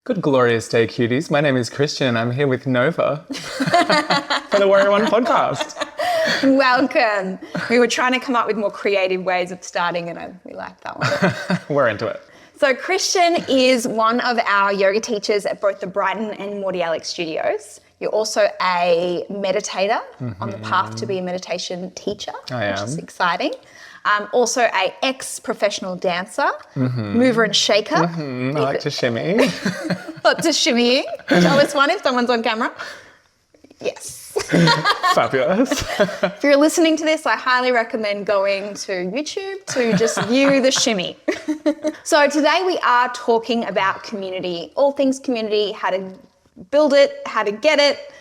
Good glorious day, cuties. My name is Kristian. I'm here with Nova for the Warrior One podcast. Welcome. We were trying to come up with more creative ways of starting and we liked that one. We're into it. So Kristian is one of our yoga teachers at both the Brighton and Mordialloc Studios. You're also a meditator on the path to be a meditation teacher, which is exciting. Also a ex-professional dancer, mover and shaker. I like to shimmy. To shimmying. Tell us one if someone's on camera. Yes. Fabulous. If you're listening to this, I highly recommend going to YouTube to just view the shimmy. So today we are talking about community, all things community, how to build it, how to get it,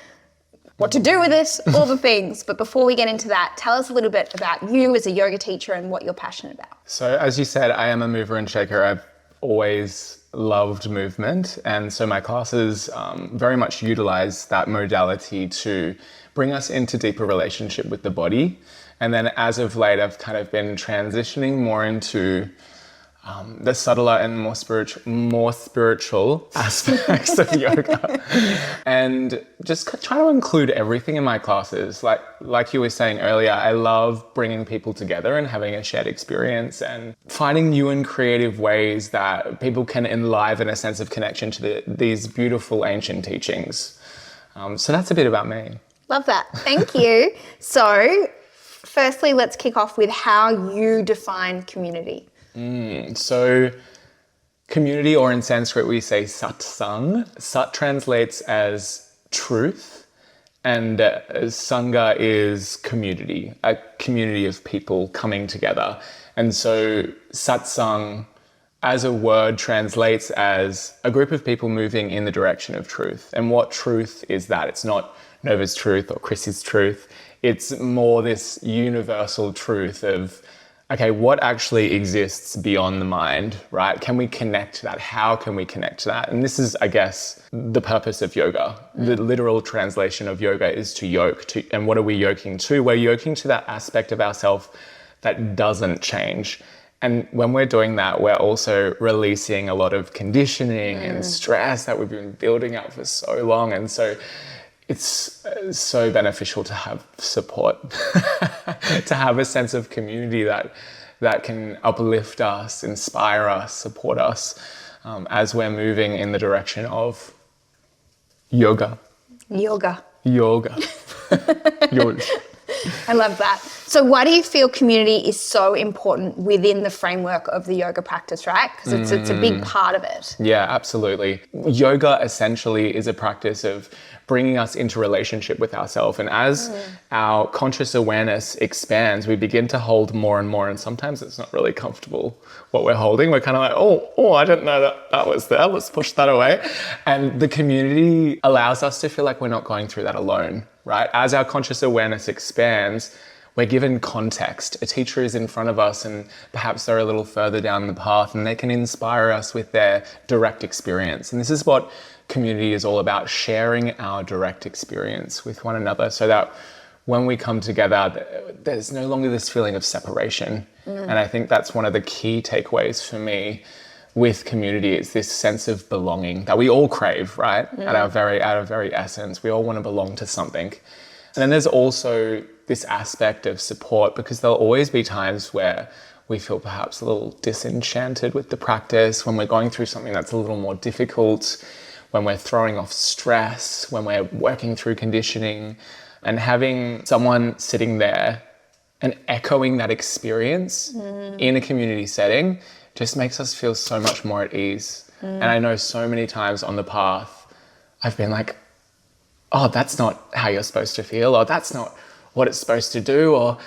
what to do with it, all the things. But before we get into that, tell us a little bit about you as a yoga teacher and what you're passionate about. So as you said, I am a mover and shaker. I've always loved movement. And so my classes very much utilize that modality to bring us into deeper relationship with the body. And then as of late, I've kind of been transitioning more into the subtler and more spiritual aspects of yoga, and just try to include everything in my classes. Like you were saying earlier, I love bringing people together and having a shared experience and finding new and creative ways that people can enliven a sense of connection to these beautiful ancient teachings. So that's a bit about me. Love that. Thank you. So firstly, let's kick off with how you define community. So community, or in Sanskrit we say satsang. Sat translates as truth, and sangha is community, a community of people coming together. And so satsang as a word translates as a group of people moving in the direction of truth. And what truth is that? It's not Nova's truth or Chrissy's truth. It's more this universal truth of, okay, what actually exists beyond the mind, right? Can we connect to that? How can we connect to that? And this is, I guess, the purpose of yoga. The literal translation of yoga is to yoke. And what are we yoking to? We're yoking to that aspect of ourselves that doesn't change. And when we're doing that, we're also releasing a lot of conditioning and stress that we've been building up for so long. And so it's so beneficial to have support, to have a sense of community that can uplift us, inspire us, support us as we're moving in the direction of yoga. Yoga. I love that. So why do you feel community is so important within the framework of the yoga practice, right? Because it's a big part of it. Yeah, absolutely. Yoga essentially is a practice of bringing us into relationship with ourselves. And as our conscious awareness expands, we begin to hold more and more. And sometimes it's not really comfortable what we're holding. We're kind of like, oh, I didn't know that was there. Let's push that away. And the community allows us to feel like we're not going through that alone, right? As our conscious awareness expands, we're given context. A teacher is in front of us and perhaps they're a little further down the path and they can inspire us with their direct experience. And this is what community is all about, sharing our direct experience with one another so that when we come together, there's no longer this feeling of separation. And I think that's one of the key takeaways for me with community. It's this sense of belonging that we all crave, right? At our very essence, we all want to belong to something. And then there's also this aspect of support, because there'll always be times where we feel perhaps a little disenchanted with the practice, when we're going through something that's a little more difficult, when we're throwing off stress, when we're working through conditioning, and having someone sitting there and echoing that experience in a community setting just makes us feel so much more at ease. And I know so many times on the path, I've been like, oh, that's not how you're supposed to feel, or that's not what it's supposed to do,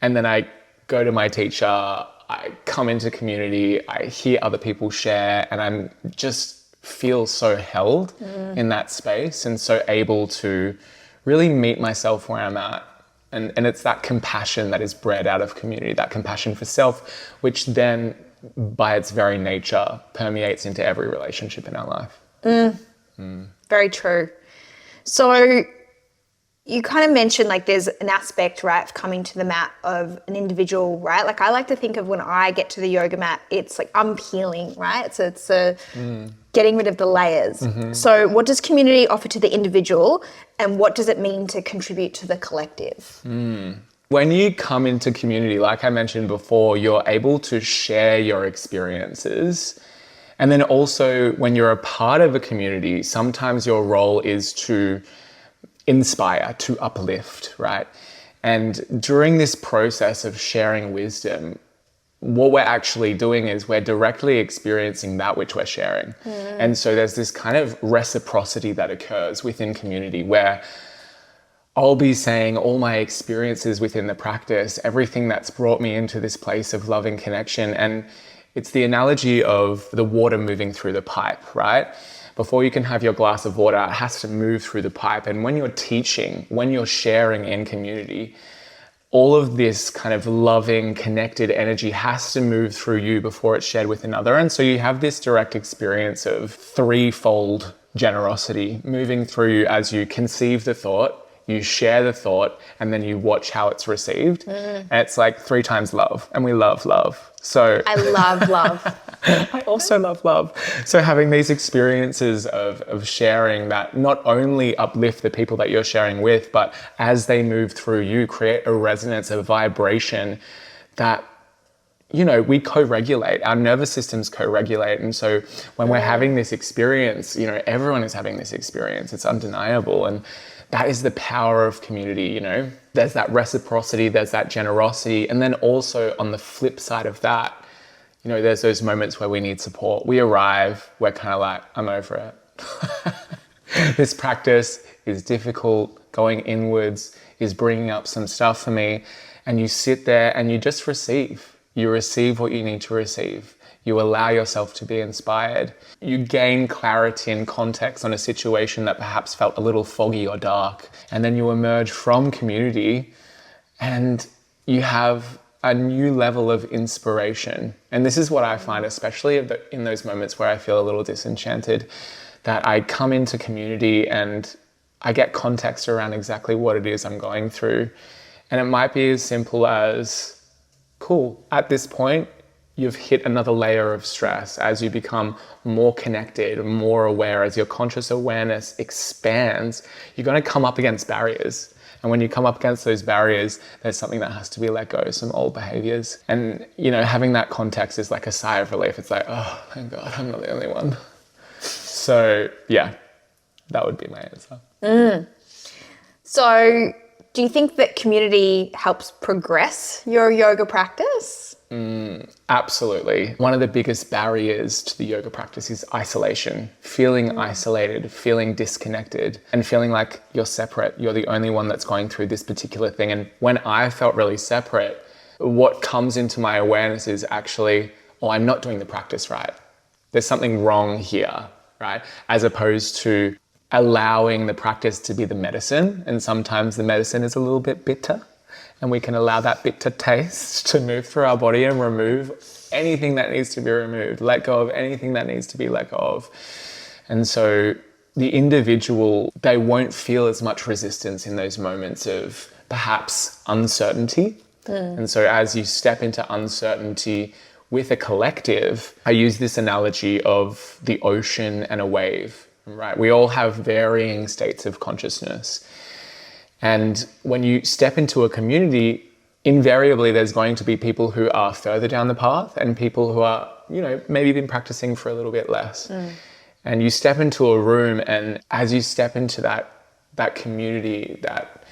and then I go to my teacher, I come into community, I hear other people share, and I'm just feel so held in that space and so able to really meet myself where I'm at. And it's that compassion that is bred out of community, that compassion for self, which then by its very nature permeates into every relationship in our life. Very true. So you kind of mentioned like there's an aspect, right, of coming to the mat of an individual, right? Like I like to think of when I get to the yoga mat, it's like I'm healing, right? So it's a getting rid of the layers. So what does community offer to the individual, and what does it mean to contribute to the collective? When you come into community, like I mentioned before, you're able to share your experiences. And then also when you're a part of a community, sometimes your role is to inspire, to uplift, right? And during this process of sharing wisdom, what we're actually doing is we're directly experiencing that which we're sharing. And so there's this kind of reciprocity that occurs within community where I'll be saying all my experiences within the practice, everything that's brought me into this place of loving connection. And it's the analogy of the water moving through the pipe, right? Before you can have your glass of water, it has to move through the pipe. And when you're teaching, when you're sharing in community, all of this kind of loving, connected energy has to move through you before it's shared with another. And so you have this direct experience of threefold generosity moving through you as you conceive the thought, you share the thought, and then you watch how it's received. And it's like 3 times love, and we love love. So I love love. I also love love. So having these experiences of sharing that not only uplift the people that you're sharing with, but as they move through you, create a resonance, a vibration that, you know, we co-regulate, our nervous systems co-regulate. And so when we're having this experience, you know, everyone is having this experience. It's undeniable. And that is the power of community, you know. There's that reciprocity, there's that generosity. And then also on the flip side of that, you know, there's those moments where we need support. We arrive, we're kind of like, I'm over it. This practice is difficult, going inwards is bringing up some stuff for me. And you sit there and you just receive. You receive what you need to receive. You allow yourself to be inspired. You gain clarity and context on a situation that perhaps felt a little foggy or dark. And then you emerge from community and you have a new level of inspiration. And this is what I find, especially in those moments where I feel a little disenchanted, that I come into community and I get context around exactly what it is I'm going through. And it might be as simple as, cool, at this point, you've hit another layer of stress as you become more connected, more aware, as your conscious awareness expands, you're going to come up against barriers. And when you come up against those barriers, there's something that has to be let go, some old behaviors. And, you know, having that context is like a sigh of relief. It's like, oh, thank God, I'm not the only one. So, yeah, that would be my answer. So do you think that community helps progress your yoga practice? Absolutely. One of the biggest barriers to the yoga practice is isolation, feeling isolated, feeling disconnected, and feeling like you're separate. You're the only one that's going through this particular thing. And when I felt really separate, what comes into my awareness is actually, oh, I'm not doing the practice right. There's something wrong here, right? As opposed to allowing the practice to be the medicine. And sometimes the medicine is a little bit bitter. And we can allow that bitter taste to move through our body and remove anything that needs to be removed, let go of anything that needs to be let go of. And so the individual, they won't feel as much resistance in those moments of perhaps uncertainty. And so as you step into uncertainty with a collective, I use this analogy of the ocean and a wave, right? We all have varying states of consciousness. And when you step into a community, invariably there's going to be people who are further down the path and people who are, you know, maybe been practicing for a little bit less. And you step into a room, and as you step into that community, that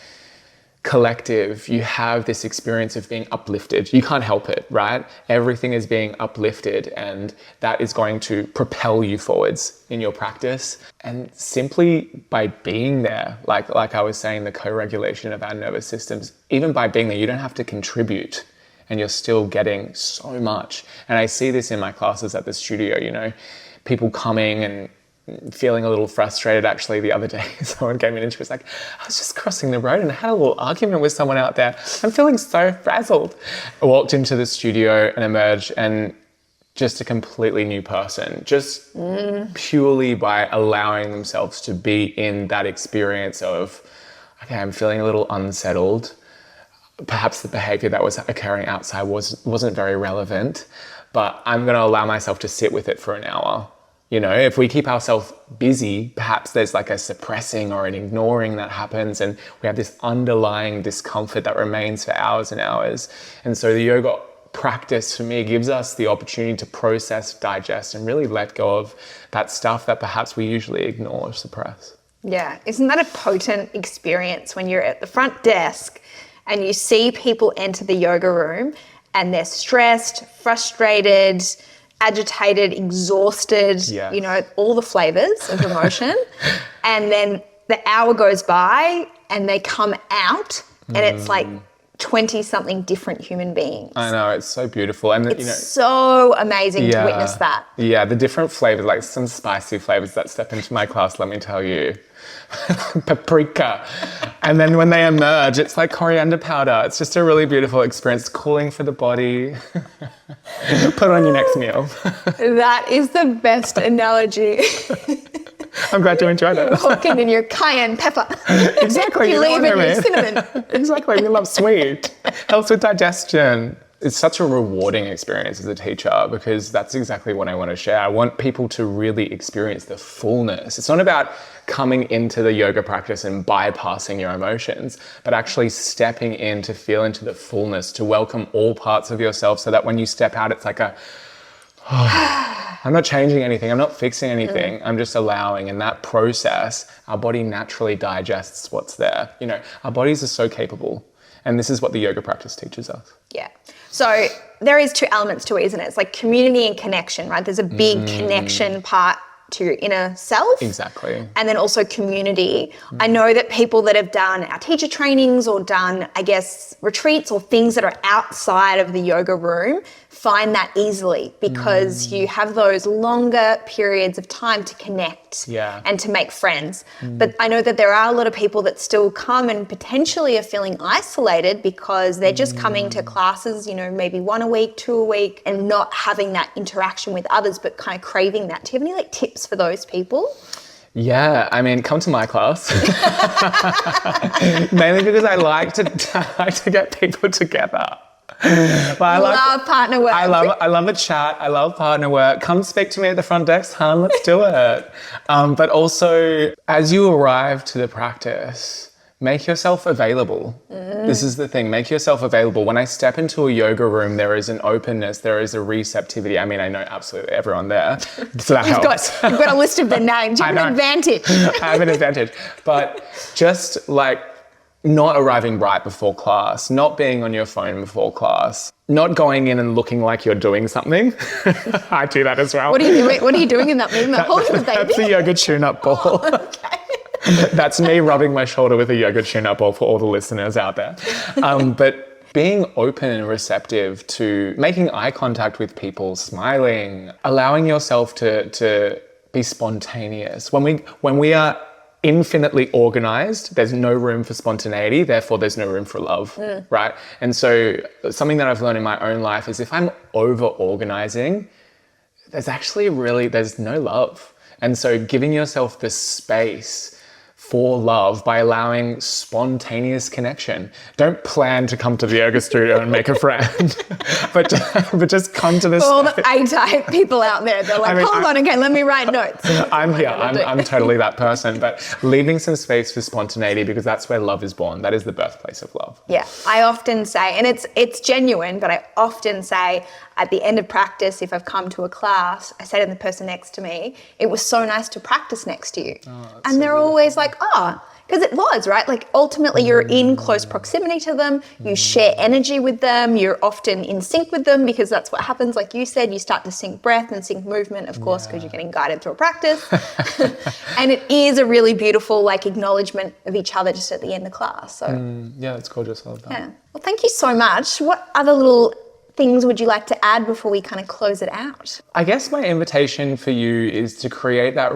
collective, you have this experience of being uplifted. You can't help it, right? Everything is being uplifted, and that is going to propel you forwards in your practice. And simply by being there, like I was saying, the co-regulation of our nervous systems, even by being there, you don't have to contribute and you're still getting so much. And I see this in my classes at the studio, you know, people coming and feeling a little frustrated. Actually, the other day, someone came in and she was like, I was just crossing the road and I had a little argument with someone out there. I'm feeling so frazzled. I walked into the studio and emerged and just a completely new person, just purely by allowing themselves to be in that experience of, okay, I'm feeling a little unsettled. Perhaps the behavior that was occurring outside wasn't very relevant, but I'm going to allow myself to sit with it for an hour. You know, if we keep ourselves busy, perhaps there's like a suppressing or an ignoring that happens, and we have this underlying discomfort that remains for hours and hours. And so the yoga practice for me gives us the opportunity to process, digest, and really let go of that stuff that perhaps we usually ignore or suppress. Yeah. Isn't that a potent experience when you're at the front desk and you see people enter the yoga room and they're stressed, frustrated, agitated, exhausted, Yes. you know, all the flavors of emotion. And then the hour goes by and they come out and it's like 20-something different human beings. I know, it's so beautiful. And It's so amazing to witness that. Yeah, the different flavors, like some spicy flavors that step into my class, let me tell you. Paprika. And then when they emerge, it's like coriander powder. It's just a really beautiful experience, cooling for the body. Put on your next meal. That is the best analogy. I'm glad you enjoyed it. Walking in your cayenne pepper. Exactly. You leave know in what I your mean. cinnamon. Exactly. We love sweet. Helps with digestion. It's such a rewarding experience as a teacher because that's exactly what I want to share. I want people to really experience the fullness. It's not about coming into the yoga practice and bypassing your emotions, but actually stepping in to feel into the fullness, to welcome all parts of yourself so that when you step out, it's like I'm not changing anything. I'm not fixing anything. I'm just allowing. And that process, our body naturally digests what's there. You know, our bodies are so capable. And this is what the yoga practice teaches us. Yeah. So there is two elements to it, isn't it? It's like community and connection, right? There's a big connection part to your inner self. Exactly. And then also community. I know that people that have done our teacher trainings or done, I guess, retreats or things that are outside of the yoga room find that easily because you have those longer periods of time to connect and to make friends. But I know that there are a lot of people that still come and potentially are feeling isolated because they're just coming to classes, you know, maybe 1 a week, 2 a week, and not having that interaction with others, but kind of craving that. Do you have any like tips for those people? Yeah, I mean, come to my class. Mainly because I like to get people together. But I love partner work. I love a chat. I love partner work. Come speak to me at the front desk, hon. Let's do it. But also, as you arrive to the practice, make yourself available. This is the thing. Make yourself available. When I step into a yoga room, there is an openness. There is a receptivity. I mean, I know absolutely everyone there. So that helps. You've got a list of their names. You have an advantage. I have an advantage. But just like not arriving right before class, not being on your phone before class, not going in and looking like you're doing something. I do that as well. What are you doing in that movement? Holding the baby? That's the yoga tune-up ball. Oh, okay. That's me rubbing my shoulder with a yoga tune-up ball for all the listeners out there. But being open and receptive to making eye contact with people, smiling, allowing yourself to be spontaneous. When we are infinitely organized, there's no room for spontaneity, therefore there's no room for love, right? And so something that I've learned in my own life is if I'm over-organizing, there's no love. And so giving yourself the space for love by allowing spontaneous connection. Don't plan to come to the yoga studio and make a friend, but just come to this. All the A-type people out there, they're like, hold on, okay, let me write notes. I'm totally that person, but leaving some space for spontaneity because that's where love is born. That is the birthplace of love. Yeah, I often say, and it's genuine, but I often say at the end of practice, if I've come to a class, I say to the person next to me, it was so nice to practice next to you. And they're always like, because it was, right? Like ultimately you're in close proximity to them, you share energy with them, you're often in sync with them because that's what happens. Like you said, you start to sync breath and sync movement, of course, because you're getting guided through a practice. And it is a really beautiful like acknowledgement of each other just at the end of class. So yeah, it's gorgeous. I love that. Yeah. Well, thank you so much. What other little things would you like to add before we kind of close it out? I guess my invitation for you is to create that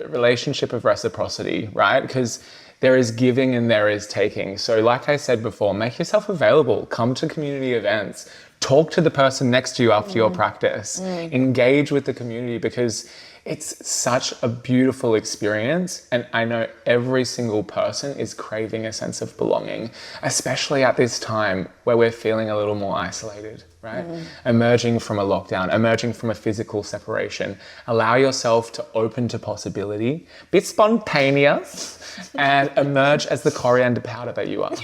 relationship of reciprocity, right? Because there is giving and there is taking. So like I said before, make yourself available. Come to community events. Talk to the person next to you after your practice. Engage with the community because it's such a beautiful experience. And I know every single person is craving a sense of belonging, especially at this time where we're feeling a little more isolated. right? Emerging from a lockdown, emerging from a physical separation. Allow yourself to open to possibility, be spontaneous, and emerge as the coriander powder that you are.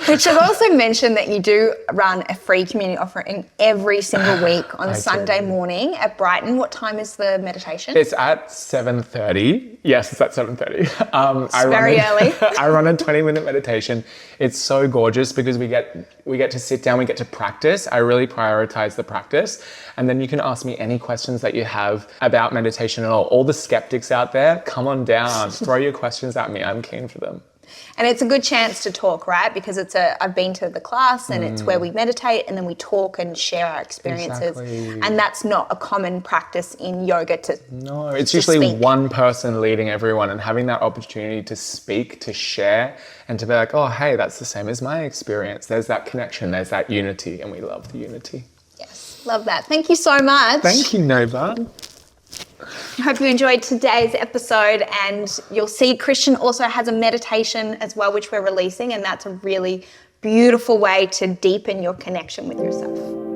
We should also mention that you do run a free community offering every single week on Sunday morning at Brighton. What time is the meditation? It's at 7:30. Yes, it's at 7:30. It's very early. I run a 20-minute meditation. It's so gorgeous because we get to sit down, we get to practice. I really prioritize the practice. And then you can ask me any questions that you have about meditation at all. All the skeptics out there, come on down, throw your questions at me. I'm keen for them. And it's a good chance to talk, right? Because I've been to the class and it's where we meditate and then we talk and share our experiences. Exactly. And that's not a common practice in yoga No, it's usually one person leading everyone, and having that opportunity to speak, to share, and to be like, oh, hey, that's the same as my experience. There's that connection, there's that unity, and we love the unity. Yes, love that. Thank you so much. Thank you, Nova. I hope you enjoyed today's episode, and you'll see Kristian also has a meditation as well, which we're releasing, and that's a really beautiful way to deepen your connection with yourself.